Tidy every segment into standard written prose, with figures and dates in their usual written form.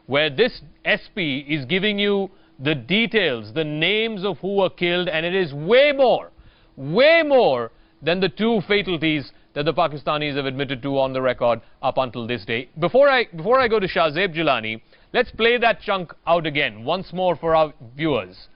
where this SP is giving you the details, the names of who were killed, and it is way more than the 2 fatalities that the Pakistanis have admitted to on the record up until this day. Before I go to Shahzeb Jilani, let's play that chunk out again once more for our viewers.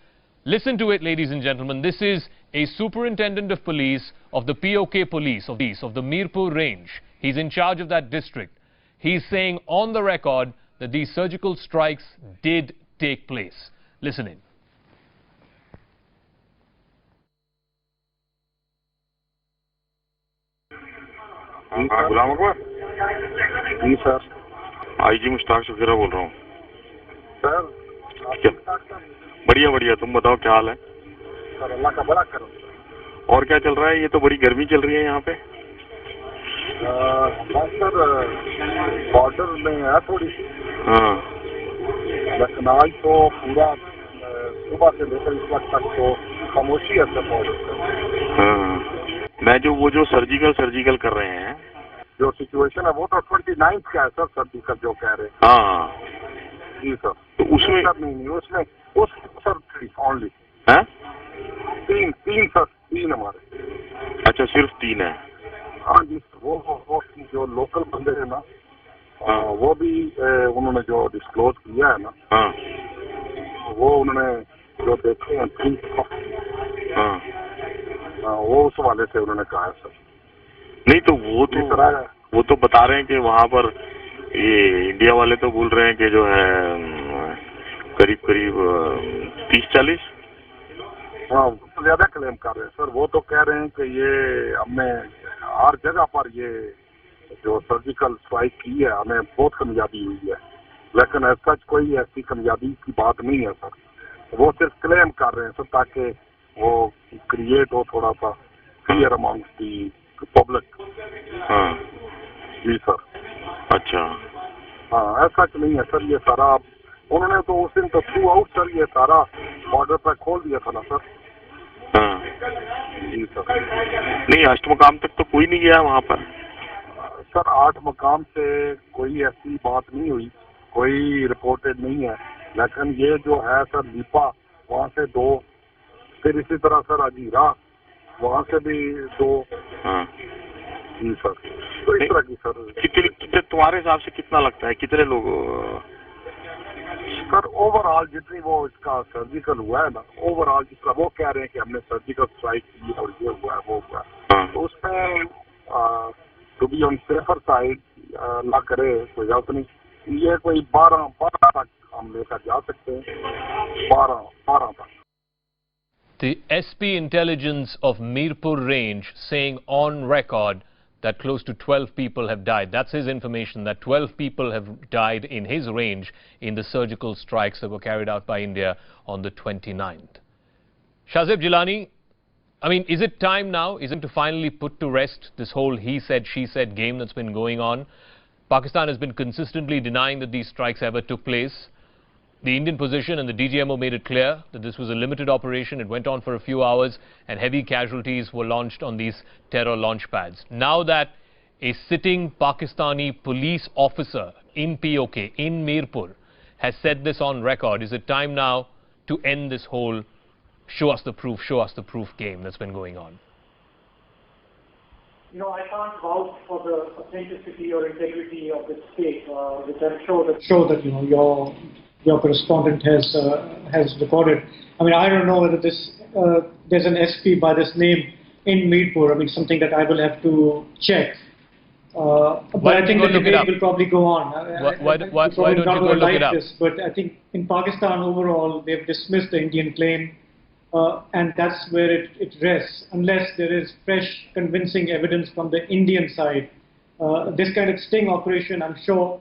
Listen to it, ladies and gentlemen. This is a superintendent of police of the POK police of the Mirpur range. He's in charge of that district. He's saying on the record that these surgical strikes did take place. Listen in. Ghulam Akbar ji sir. IG Mushtaq Shafira बोल रहा हूँ sir बढ़िया बढ़िया, तुम बताओ क्या हाल है? Sir अल्लाह का बड़ा करम। और क्या चल रहा है? ये तो बड़ी गर्मी चल रही है यहाँ पे। हाँ सर, बॉर्डर में है थोड़ी सी। हाँ, लेकिन आज तो पूरा सुबह से लेकर इस वक्त तक तो खामोशी है सर बॉर्डर पर। हाँ, मैं जो सर्जिकल कर रहे हैं, जो सिचुएशन है वो तो 29 का है सर, सर्जिकल जो कह रहे हैं। हाँ जी सर। तो उसमें नहीं उसमें उस सर 3 ओनली है, 3 सर, 3 हमारे। अच्छा सिर्फ 3 है? हाँ जी, वो जो लोकल बंदे हैं ना, वो भी उन्होंने जो डिस्क्लोज किया है ना, हाँ, वो उन्होंने जो देखे हैं 3, हाँ, वो उस वाले से उन्होंने कहा है सर। नहीं तो वो तो बता रहे हैं कि वहाँ पर ये इंडिया वाले तो बोल रहे हैं कि जो है करीब 30-40। हाँ, तो ज्यादा क्लेम कर रहे हैं सर। वो तो कह रहे हैं कि ये हमने हर जगह पर ये जो सर्जिकल स्ट्राइक की है हमें बहुत कामयाबी हुई है, लेकिन ऐसा कोई ऐसी कामयाबी की बात नहीं है सर। वो सिर्फ क्लेम कर रहे हैं सर ताकि वो क्रिएट हो थोड़ा सा फियर अमॉन्ग्स दी पब्लिक। हाँ जी सर। अच्छा, हाँ, ऐसा नहीं है सर। ये सारा उन्होंने तो उस दिन तो थ्रू आउट सर ये सारा बॉर्डर पर खोल दिया था ना सर। हाँ जी सर। नहीं, 8 मकाम तक तो कोई नहीं गया वहाँ पर सर। 8 मकाम से कोई ऐसी बात नहीं हुई, कोई रिपोर्टेड नहीं है। लेकिन ये जो है सर लीपा, वहाँ से 2, फिर इसी तरह सर अजीरा, वहाँ से भी 2। हाँ जी सर। तो इस तरह की सर। कितने तुम्हारे हिसाब से कितना लगता है, कितने लोग? सर ओवरऑल जितनी वो इसका सर्जिकल हुआ है ना, ओवरऑल जितना वो कह रहे हैं कि हमने सर्जिकल स्ट्राइक की और ये हुआ है वो हुआ है, तो उसमें to be on safer side ना करे कोई गलत नहीं, ये कोई 12 तक हम लेकर जा सकते हैं। 12 तक। The SP intelligence of Mirpur range saying on record that close to 12 people have died. That's his information, that 12 people have died in his range in the surgical strikes that were carried out by India on the 29th. Shahzeb Jilani, I mean, is it time now? Is it to finally put to rest this whole he said, she said game that's been going on? Pakistan has been consistently denying that these strikes ever took place. The Indian position and the DGMO made it clear that this was a limited operation. It went on for a few hours and heavy casualties were launched on these terror launch pads. Now that a sitting Pakistani police officer in POK, in Mirpur, has said this on record, is it time now to end this whole show us the proof game that's been going on? You know, I can't vouch for the authenticity or integrity of this tape, which I'm sure that you know your correspondent has recorded. I mean, I don't know whether this there's an SP by this name in Mirpur. I mean, something that I will have to check. But I think the debate will probably go on. Why don't you go look it up? But I think in Pakistan overall, they've dismissed the Indian claim, and that's where it rests, unless there is fresh, convincing evidence from the Indian side. This kind of sting operation, I'm sure,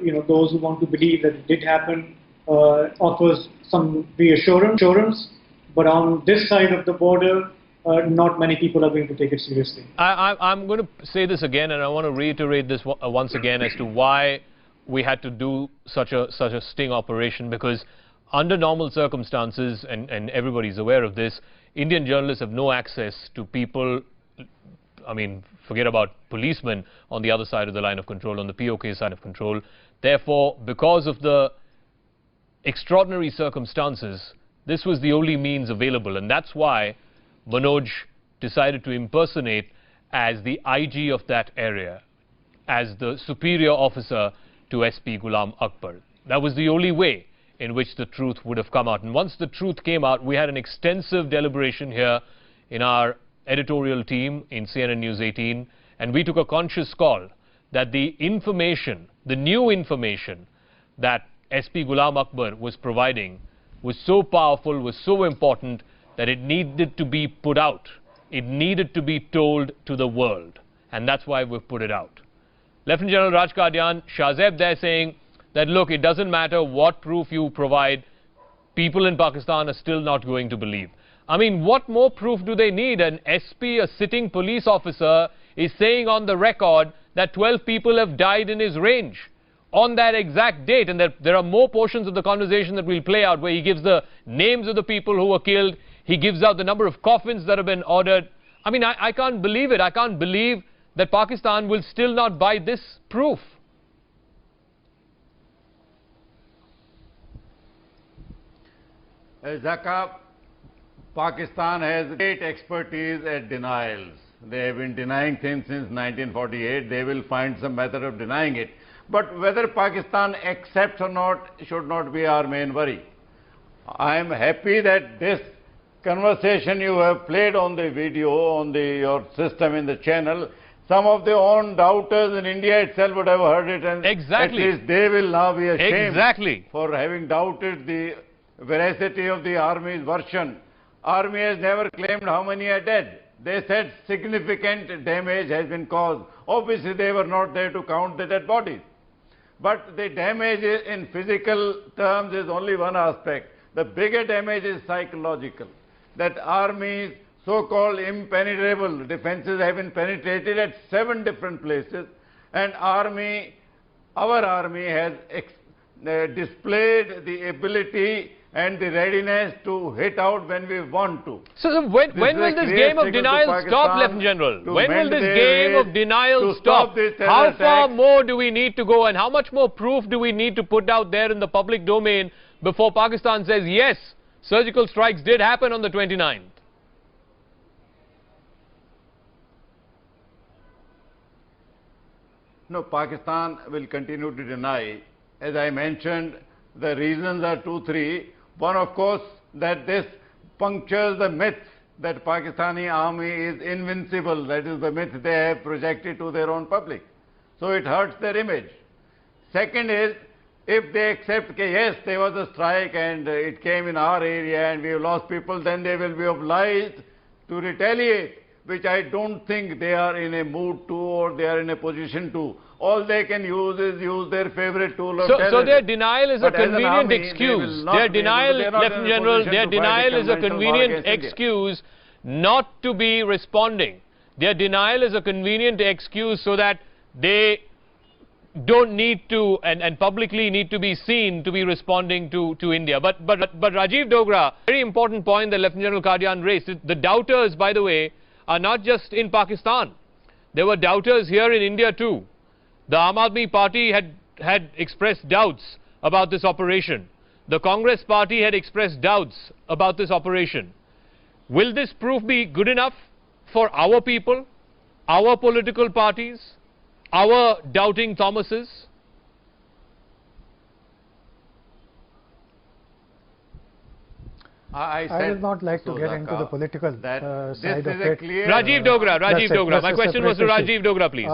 you know, those who want to believe that it did happen, offers some reassurance. But on this side of the border, not many people are going to take it seriously. I'm going to say this again, and I want to reiterate this once again as to why we had to do such a sting operation, because under normal circumstances, and everybody's aware of this, Indian journalists have no access to people. I mean, forget about policemen on the other side of the line of control, on the POK side of control. Therefore, because of the extraordinary circumstances, this was the only means available, and that's why Manoj decided to impersonate as the IG of that area, as the superior officer to SP Ghulam Akbar. That was the only way in which the truth would have come out. And once the truth came out, we had an extensive deliberation here in our editorial team in CNN News 18, and we took a conscious call that the information, the new information that SP Ghulam Akbar was providing was so powerful, was so important, that it needed to be put out. It needed to be told to the world. And that's why we've put it out. Lieutenant General Raj Qadian, Shah Zeb there saying that, look, it doesn't matter what proof you provide, people in Pakistan are still not going to believe. I mean, what more proof do they need? An SP, a sitting police officer, is saying on the record that 12 people have died in his range on that exact date, and there are more portions of the conversation that we'll play out where he gives the names of the people who were killed, he gives out the number of coffins that have been ordered. I mean, I can't believe it. I can't believe that Pakistan will still not buy this proof. Zaka, Pakistan has great expertise at denials. They have been denying things since 1948. They will find some method of denying it. But whether Pakistan accepts or not should not be our main worry. I am happy that this conversation you have played on the video, on your system in the channel, some of their own doubters in India itself would have heard it, and exactly. At least they will now be ashamed exactly. for having doubted the veracity of the army's version. Army has never claimed how many are dead. They said significant damage has been caused. Obviously, they were not there to count the dead bodies. But the damage in physical terms is only one aspect. The bigger damage is psychological. That army's so-called impenetrable defenses have been penetrated at 7 different places, and our army has displayed the ability and the readiness to hit out when we want to. So when will this game of denial stop, Lieutenant General? When will this game of denial stop? How far more do we need to go, and how much more proof do we need to put out there in the public domain before Pakistan says, yes, surgical strikes did happen on the 29th? No, Pakistan will continue to deny. As I mentioned, the reasons are 2, 3. One, of course, that this punctures the myth that Pakistani army is invincible. That is the myth they have projected to their own public. So it hurts their image. Second is, if they accept that yes, there was a strike and it came in our area and we have lost people, then they will be obliged to retaliate, which I don't think they are in a mood to, or they are in a position to. All they can use is use their favorite tool of terrorism. So their denial is a convenient excuse. Their denial, Lieutenant General, their denial is a convenient excuse not to be responding. Their denial is a convenient excuse so that they don't need to and publicly need to be seen to be responding to India. But Rajiv Dogra, very important point that Lieutenant General Qadian raised. The doubters, by the way, are not just in Pakistan. There were doubters here in India too. The Aam Aadmi Party had expressed doubts about this operation. The Congress Party had expressed doubts about this operation. Will this proof be good enough for our people, our political parties, our doubting Thomases? I would not like to get into the political side of it. Rajiv Dogra, my question was to Rajiv Dogra, please.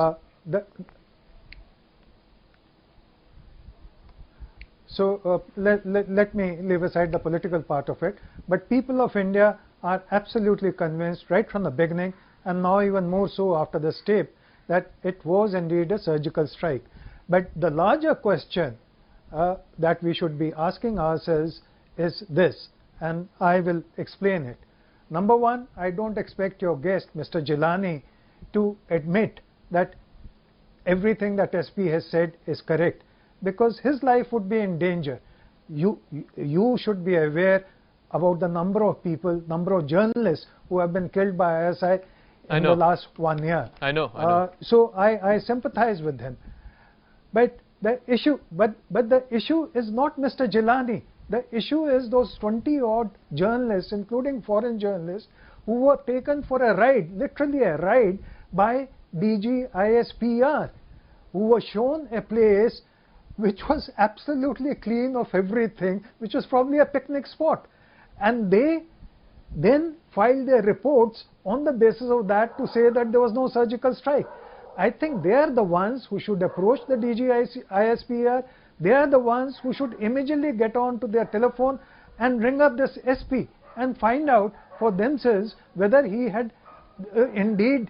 Let me leave aside the political part of it, but people of India are absolutely convinced right from the beginning, and now even more so after this tape, that it was indeed a surgical strike. But the larger question that we should be asking ourselves is this, and I will explain it. Number one, I don't expect your guest, Mr. Jilani, to admit that everything that SP has said is correct, because his life would be in danger. You should be aware about the number of people, number of journalists who have been killed by ISI in the last 1 year. I know. So I sympathize with him. But the issue is not Mr. Jilani. The issue is those 20-odd journalists, including foreign journalists, who were taken for a ride, literally a ride, by DG ISPR, who were shown a place which was absolutely clean of everything, which was probably a picnic spot. And they then filed their reports on the basis of that to say that there was no surgical strike. I think they are the ones who should approach the DG ISPR. They are the ones who should immediately get on to their telephone and ring up this SP and find out for themselves whether he had indeed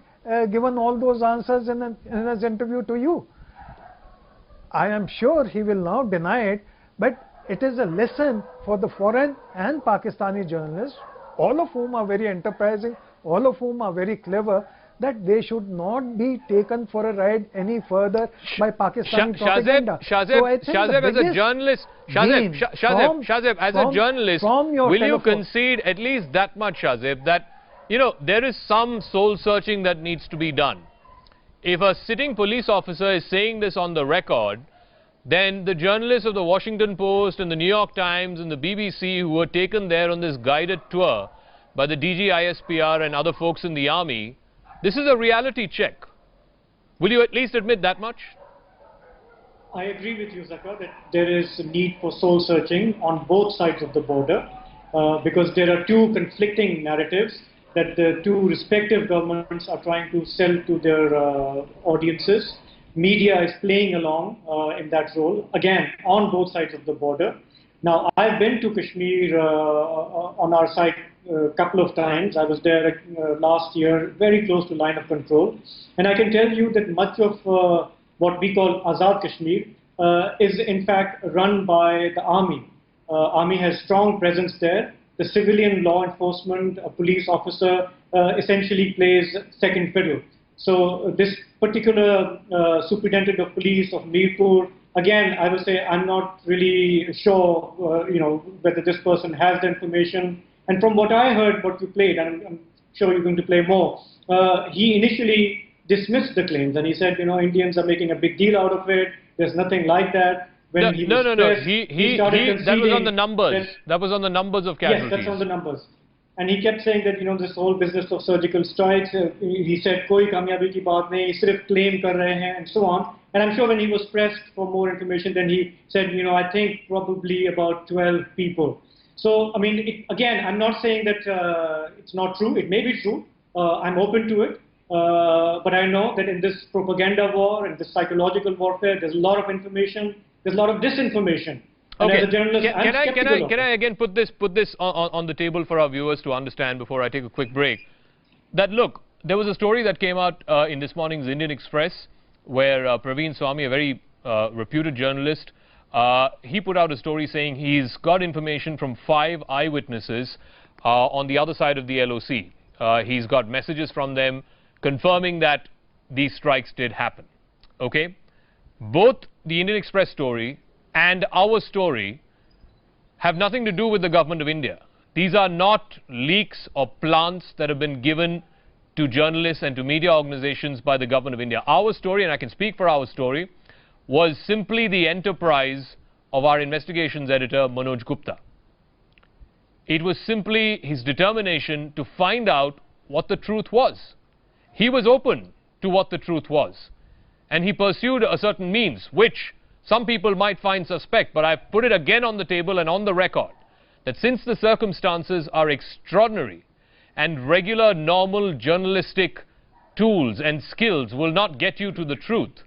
given all those answers in his interview to you. I am sure he will now deny it, but it is a lesson for the foreign and Pakistani journalists, all of whom are very enterprising, all of whom are very clever, that they should not be taken for a ride any further by Pakistani propaganda. Shahzeb, as a journalist, Shahzeb, as a journalist, will you concede at least that much, Shahzeb, that, you know, there is some soul searching that needs to be done? If a sitting police officer is saying this on the record, then the journalists of the Washington Post and the New York Times and the BBC who were taken there on this guided tour by the DG ISPR and other folks in the army, this is a reality check. Will you at least admit that much? I agree with you, Zakar, that there is a need for soul searching on both sides of the border because there are two conflicting narratives that the two respective governments are trying to sell to their audiences. Media is playing along in that role, again, on both sides of the border. Now, I've been to Kashmir on our side a couple of times. I was there last year, very close to line of control. And I can tell you that much of what we call Azad Kashmir is in fact run by the army. Army has strong presence there. The civilian law enforcement, a police officer, essentially plays second fiddle. So this particular superintendent of police of Mirpur, again, I would say I'm not really sure, whether this person has the information. And from what I heard, what you played, and I'm sure you're going to play more, he initially dismissed the claims and he said, Indians are making a big deal out of it. There's nothing like that. When he that was on the numbers. That was on the numbers of casualties. Yes, that's on the numbers. And he kept saying that, this whole business of surgical strikes, he said, koi kamyabi ki baat nahi, sirf claim kar rahe hain, and so on. And I'm sure when he was pressed for more information, then he said, I think probably about 12 people. So, I mean, again, I'm not saying that it's not true. It may be true. I'm open to it. But I know that in this propaganda war and this psychological warfare, there's a lot of information. There's a lot of disinformation. Okay. As a journalist, can I again put this on the table for our viewers to understand before I take a quick break? That look, there was a story that came out in this morning's Indian Express where Praveen Swami, a very reputed journalist, he put out a story saying he's got information from 5 eyewitnesses on the other side of the LOC. He's got messages from them confirming that these strikes did happen. Okay? Both the Indian Express story and our story have nothing to do with the government of India. These are not leaks or plants that have been given to journalists and to media organizations by the government of India. Our story, and I can speak for our story, was simply the enterprise of our investigations editor, Manoj Gupta. It was simply his determination to find out what the truth was. He was open to what the truth was. And he pursued a certain means, which some people might find suspect, but I've put it again on the table and on the record, that since the circumstances are extraordinary and regular, normal journalistic tools and skills will not get you to the truth,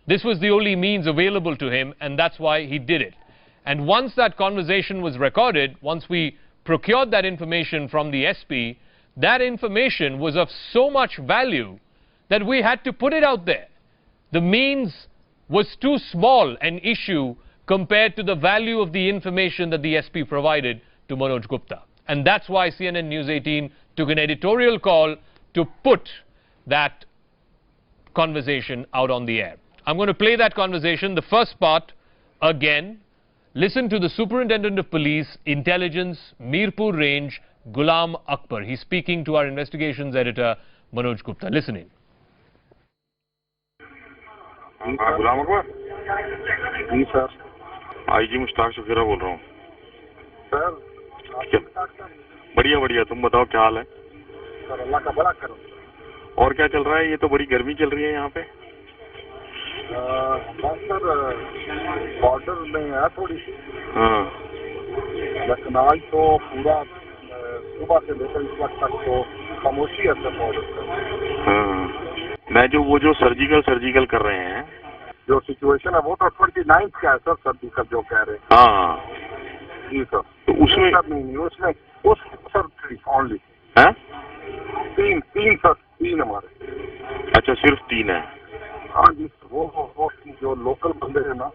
this was the only means available to him, and that's why he did it. And once that conversation was recorded, once we procured that information from the SP, that information was of so much value that we had to put it out there. The means was too small an issue compared to the value of the information that the SP provided to Manoj Gupta. And that's why CNN News 18 took an editorial call to put that conversation out on the air. I'm going to play that conversation, the first part, again. Listen to the Superintendent of Police, Intelligence, Mirpur Range, Ghulam Akbar. He's speaking to our investigations editor, Manoj Gupta. Listen in. Ghulam Akbar ji sir IG Mushtaq Shafira बोल रहा हूँ sir बढ़िया बढ़िया, तुम बताओ क्या हाल है? Sir अल्लाह का बड़ा करो। और क्या चल रहा है? ये तो बड़ी गर्मी चल रही है यहाँ पे। बस सर बॉर्डर में है थोड़ी सी, हाँ लेकिन आज तो पूरा सुबह से लेकर इस वक्त तक तो खामोशी है सर बॉर्डर पर। हाँ, मैं वो जो सर्जिकल कर रहे हैं, जो सिचुएशन है वो तो 29 का है सर, सर्जिकल जो कह रहे हैं। हाँ जी सर, तो उसमें नहीं उसमें उस सर ओनली है तीन सर, तीन हमारे। अच्छा, सिर्फ 3 है। हाँ जी, वो जो लोकल बंदे हैं ना,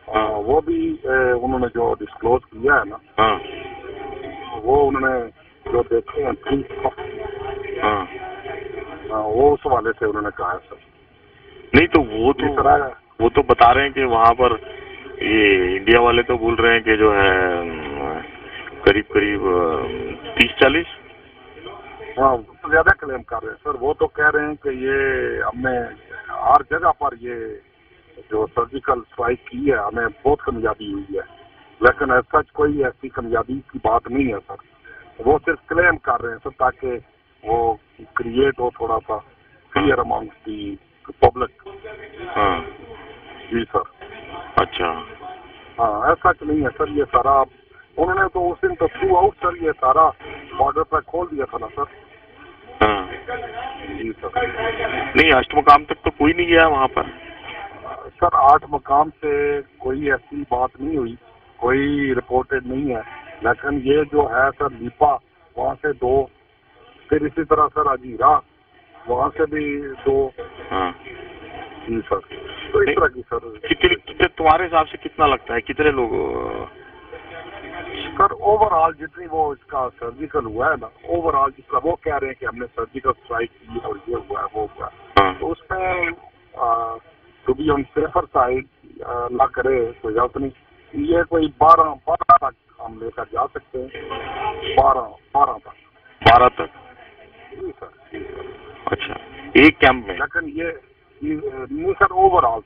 हाँ वो भी उन्होंने जो डिस्क्लोज किया है ना, हाँ वो उन्होंने जो देखे हैं हाँ, वो उस वाले से उन्होंने कहा है सर। नहीं तो वो तो बता रहे हैं कि वहाँ पर ये इंडिया वाले तो बोल रहे हैं कि जो है करीब 30-40। हाँ, तो ज्यादा क्लेम कर रहे हैं सर। वो तो कह रहे हैं कि ये हमने हर जगह पर ये जो सर्जिकल स्ट्राइक की है, हमें बहुत कामयाबी हुई है, लेकिन ऐसा कोई ऐसी कामयाबी की बात नहीं है सर। वो सिर्फ क्लेम कर रहे हैं सर, ताकि वो क्रिएट हो थोड़ा सा फियर अमॉन्ग्स दी पब्लिक। हाँ जी सर। अच्छा, हाँ, ऐसा नहीं है सर। ये सारा उन्होंने तो उस दिन तो थ्रू आउट सर ये सारा बॉर्डर पर खोल दिया था ना सर। हाँ जी सर। नहीं, अष्टमुकाम तक तो कोई नहीं गया वहाँ पर सर। 8 मकाम से कोई ऐसी बात नहीं हुई, कोई रिपोर्टेड नहीं है, लेकिन ये जो है सर लीपा वहाँ से 2, फिर इसी तरह सर अजीरा वहाँ से भी 2। हाँ जी सर। तो इस तरह की सर कितने तुम्हारे हिसाब से कितना लगता है, कितने लोग? सर ओवरऑल जितनी वो इसका सर्जिकल हुआ है ना, ओवरऑल जिस तरह वो कह रहे हैं कि हमने सर्जिकल स्ट्राइक की और ये हुआ है वो हुआ है, हाँ तो उसमें to be on safer side ना करे कोई गलत नहीं, ये कोई 12 तक हम लेकर जा सकते हैं। 12 तक। जी सर। अच्छा, एक कैंप में? लेकिन ये नहीं sir, overall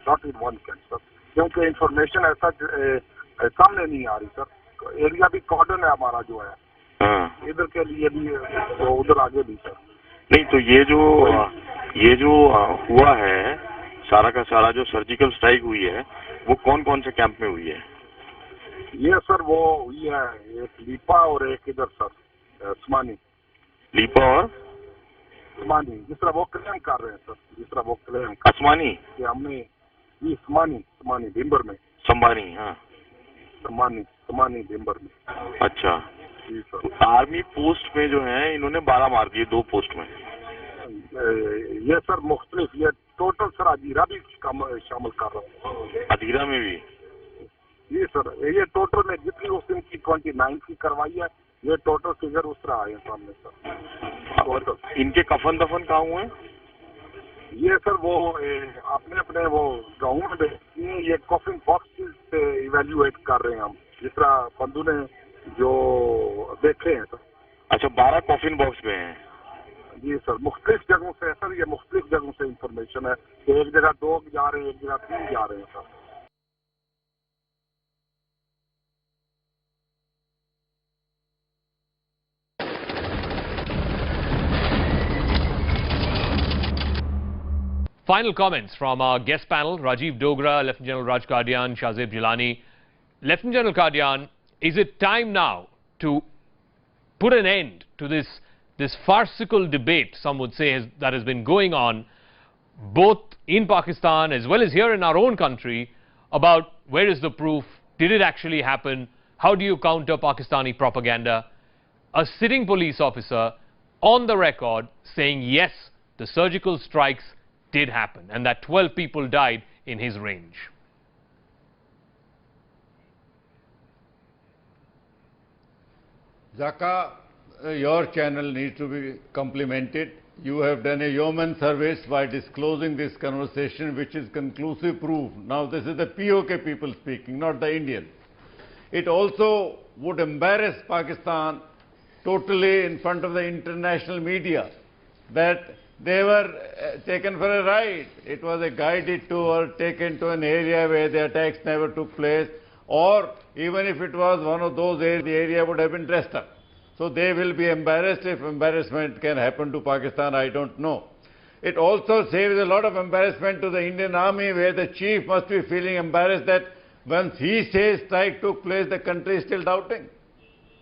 not in one camp sir, क्योंकि इंफॉर्मेशन ऐसा सामने नहीं आ रही सर। एरिया भी कॉर्डन है हमारा जो है, हाँ इधर के लिए भी तो उधर आगे भी सर। नहीं तो ये जो हुआ है सारा का सारा, जो सर्जिकल स्ट्राइक हुई है, वो कौन कौन से कैंप में हुई है? ये सर वो हुई है एक लीपा और एक इधर सर स्मानी। लीपा और स्मानी, जिस तरह वो क्लेम कर रहे हैं सर, जिस तरह वो क्लेम आसमानी कि हमने ये स्मानी भिम्बर में। संबानी, हाँ स्मानी भिम्बर में। अच्छा, जी सर। तो आर्मी पोस्ट में जो है इन्होंने 12 मार दिए, 2 पोस्ट में। ये सर मुख्तलिफ, ये टोटल सर अजीरा भी शामिल कर रहा हूँ। अधीरा में भी? जी सर, ये टोटल में जितनी उस दिन की 29 की करवाई है, ये टोटल फिगर उस तरह आए सामने सर। और इनके कफन दफन कहाँ हुए? ये सर वो अपने वो गाँव में देखती हैं, ये कॉफिन बॉक्स से इवेल्युएट कर रहे हैं हम, जिस तरह बंधु ने जो देखे हैं सर। अच्छा, 12 कॉफिन बॉक्स में हैं। जी सर, मुख्तलिफ जगहों से सर, ये मुख्तलिफ जगहों से इंफॉर्मेशन है कि एक जगह 2 जा रहे हैं, एक जगह 3 जा रहे हैं sir. Final comments from our guest panel, Rajiv Dogra, Lieutenant General Raj Kardian, Shahzeb Jilani. Lieutenant General Kardian, is it time now to put an end to this farcical debate, some would say, that has been going on both in Pakistan as well as here in our own country, about where is the proof, did it actually happen, how do you counter Pakistani propaganda? A sitting police officer on the record saying yes, the surgical strikes did happen and that 12 people died in his range. Zaka, your channel needs to be complimented. You have done a yeoman service by disclosing this conversation, which is conclusive proof. Now, this is the POK people speaking, not the Indians. It also would embarrass Pakistan totally in front of the international media that they were taken for a ride. It was a guided tour taken to an area where the attacks never took place, or even if it was one of those areas, the area would have been dressed up. So they will be embarrassed. If embarrassment can happen to Pakistan, I don't know. It also saves a lot of embarrassment to the Indian Army, where the chief must be feeling embarrassed that once he says strike took place, the country is still doubting.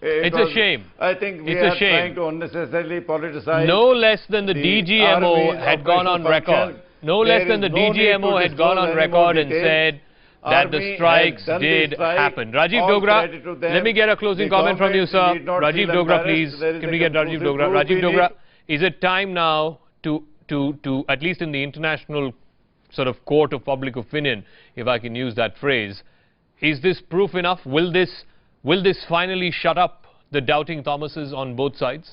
It's a shame. I think we It's are a shame. trying to unnecessarily politicize. No less than the DGMO army's had gone on operational record. function. No less There than the is no need to DGMO had gone disclose on any more record and details. said that the Army strikes has done did the strike. happen. Rajiv All credit to Dogra, them. let me get a closing The comment from you, sir. government need not Rajiv feel Dogra, embarrassed. please. There is Can a we get Rajiv conclusive Dogra? proof Rajiv we Dogra, need. is it time now to at least in the international sort of court of public opinion, if I can use that phrase, is this proof enough? Will this finally shut up the doubting Thomases on both sides?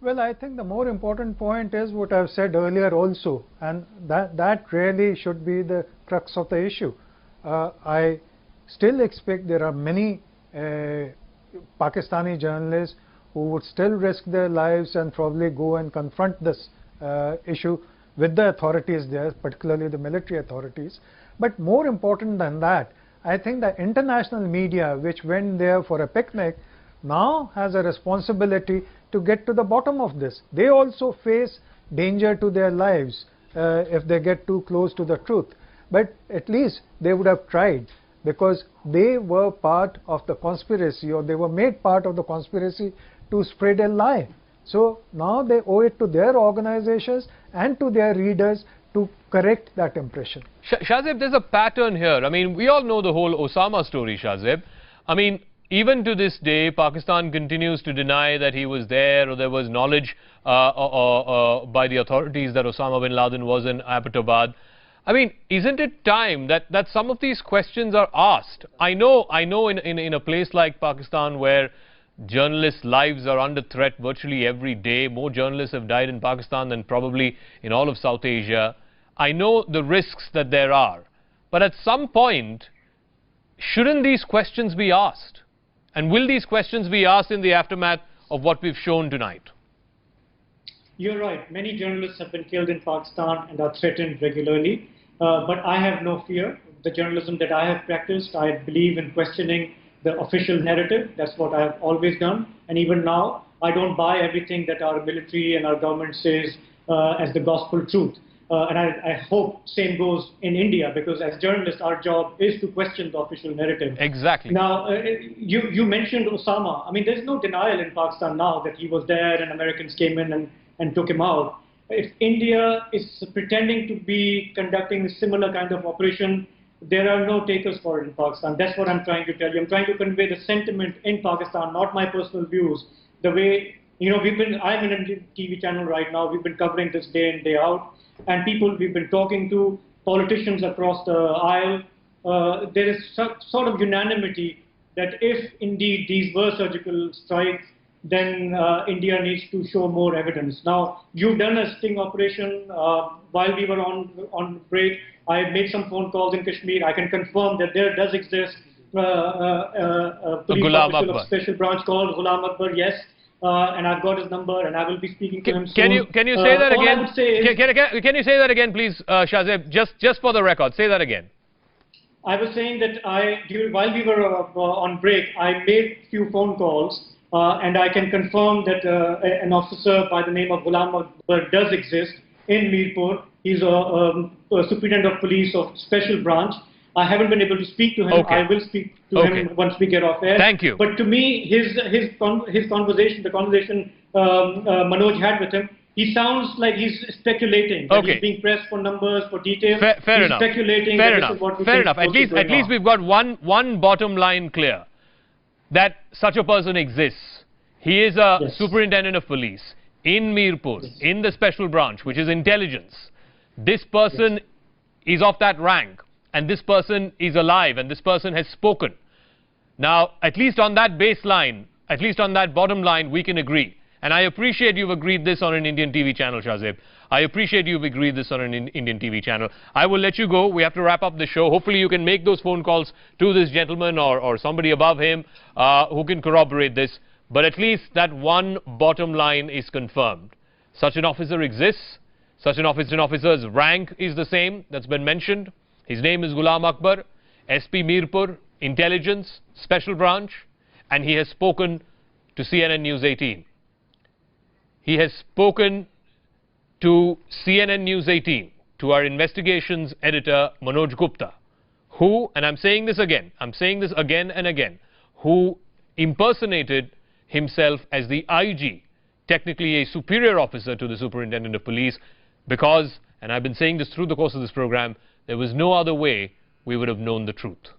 Well, I think the more important point is what I've said earlier also, and that really should be the crux of the issue. I still expect there are many Pakistani journalists who would still risk their lives and probably go and confront this issue with the authorities there, particularly the military authorities. But more important than that, I think the international media, which went there for a picnic, now has a responsibility to get to the bottom of this. They also face danger to their lives if they get too close to the truth. But at least they would have tried, because they were part of the conspiracy, or they were made part of the conspiracy to spread a lie. So now they owe it to their organizations and to their readers to correct that impression. Shahzeb, there's a pattern here. I mean, we all know the whole Osama story, Shahzeb. I mean, even to this day, Pakistan continues to deny that he was there, or there was knowledge by the authorities that Osama bin Laden was in Abbottabad. I mean, isn't it time that some of these questions are asked? I know in a place like Pakistan, where journalists' lives are under threat virtually every day, more journalists have died in Pakistan than probably in all of South Asia. I know the risks that there are. But at some point, shouldn't these questions be asked? And will these questions be asked in the aftermath of what we've shown tonight? You're right. Many journalists have been killed in Pakistan and are threatened regularly. But I have no fear. The journalism that I have practiced, I believe in questioning the official narrative. That's what I have always done. And even now, I don't buy everything that our military and our government says as the gospel truth. And I hope same goes in India, because as journalists, our job is to question the official narrative. Exactly. Now, you mentioned Osama. I mean, there's no denial in Pakistan now that he was there and Americans came in and took him out. If India is pretending to be conducting a similar kind of operation, there are no takers for it in Pakistan. That's what I'm trying to tell you. I'm trying to convey the sentiment in Pakistan, not my personal views. The way, you know, I'm in a TV channel right now. We've been covering this day in, day out. And people we've been talking to, politicians across the aisle, there is sort of unanimity that if indeed these were surgical strikes, then India needs to show more evidence. Now, you've done a sting operation while we were on break. I made some phone calls in Kashmir. I can confirm that there does exist a police officer of special branch called Ghulam Akbar, yes. And I've got his number, and I will be speaking to him soon. Can you say that again? All I would say is, can you say that again, please, Shahzeb? Just for the record, say that again. I was saying that while we were on break, I made a few phone calls, and I can confirm that an officer by the name of Ghulam Akbar does exist in Mirpur. He's a superintendent of police of special branch. I haven't been able to speak to him. Okay. I will speak to him once we get off air. Thank you. But to me, his conversation, the conversation Manoj had with him, he sounds like he's speculating. Okay. He's being pressed for numbers, for details. Fair he's enough. Speculating. Fair that enough. This is what we Fair think enough. At least we've got one bottom line clear, that such a person exists. He is a superintendent of police in Mirpur, in the special branch, which is intelligence. This person is of that rank, and this person is alive, and this person has spoken. Now, at least on that baseline, at least on that bottom line, we can agree. And I appreciate you've agreed this on an Indian TV channel, Shahzeb. I appreciate you've agreed this on an Indian TV channel. I will let you go. We have to wrap up the show. Hopefully you can make those phone calls to this gentleman or somebody above him who can corroborate this. But at least that one bottom line is confirmed. Such an officer exists. Such an officer's rank is the same that's been mentioned. His name is Ghulam Akbar, SP Mirpur, Intelligence, Special Branch, and he has spoken to CNN News 18. He has spoken to CNN News 18, to our investigations editor Manoj Gupta, who, and I'm saying this again and again, who impersonated himself as the IG, technically a superior officer to the Superintendent of Police, because, and I've been saying this through the course of this program, there was no other way we would have known the truth.